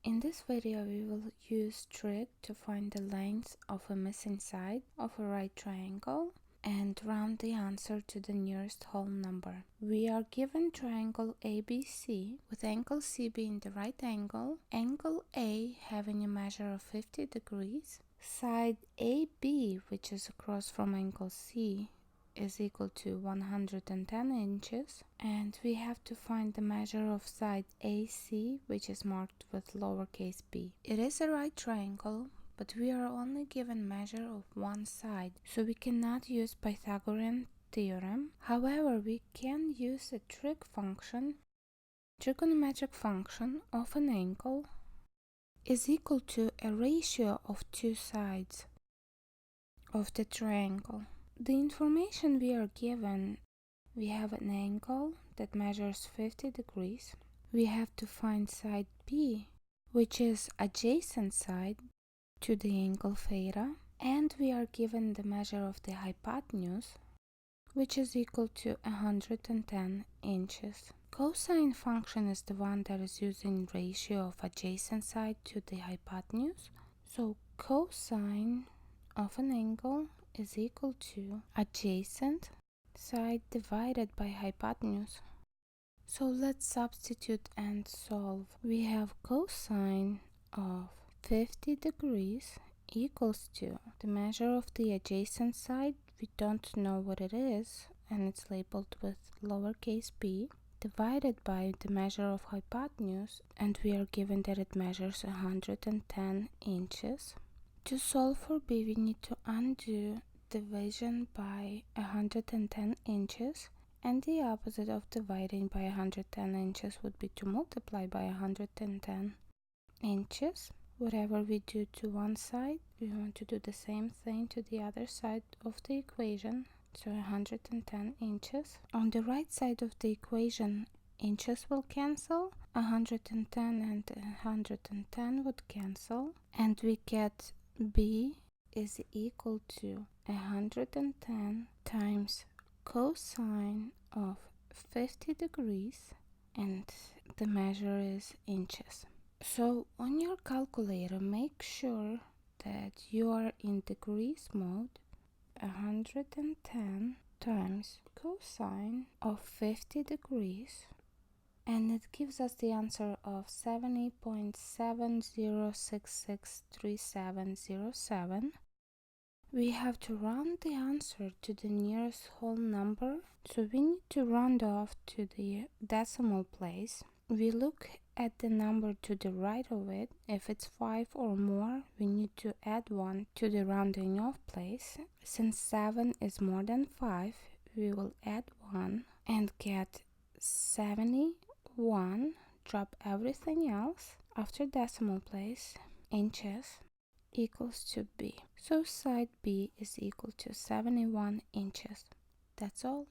In this video we will use trick to find the length of a missing side of a right triangle and round the answer to the nearest whole number. We are given triangle ABC with angle C being the right angle A having a measure of 50 degrees, side AB, which is across from angle C, is equal to 110 inches, and we have to find the measure of side AC, which is marked with lowercase b. It is a right triangle, but we are only given measure of one side, so we cannot use Pythagorean theorem. However, we can use a trigonometric function of an angle is equal to a ratio of two sides of the triangle. The information we are given, we have an angle that measures 50 degrees. We have to find side B, which is adjacent side to the angle theta, and we are given the measure of the hypotenuse, which is equal to 110 inches. Cosine function is the one that is using ratio of adjacent side to the hypotenuse. So cosine of an angle is equal to adjacent side divided by hypotenuse. So let's substitute and solve. We have cosine of 50 degrees equals to the measure of the adjacent side. We don't know what it is, and it's labeled with lowercase b, divided by the measure of hypotenuse, and we are given that it measures 110 inches. To solve for b, we need to undo division by 110 inches, and the opposite of dividing by 110 inches would be to multiply by 110 inches. Whatever we do to one side, we want to do the same thing to the other side of the equation, so 110 inches. On the right side of the equation, inches will cancel, 110 and 110 would cancel, and we get b is equal to 110 times cosine of 50 degrees, and the measure is inches. So on your calculator, make sure that you are in degrees mode. 110 times cosine of 50 degrees, and it gives us the answer of 70.70663707. We have to round the answer to the nearest whole number, so we need to round off to the decimal place. We look at the number to the right of it. If it's 5 or more, we need to add 1 to the rounding off place. Since 7 is more than 5, we will add 1 and get 71. Drop everything else after decimal place, inches, equals to b. So side b is equal to 71 inches. That's all.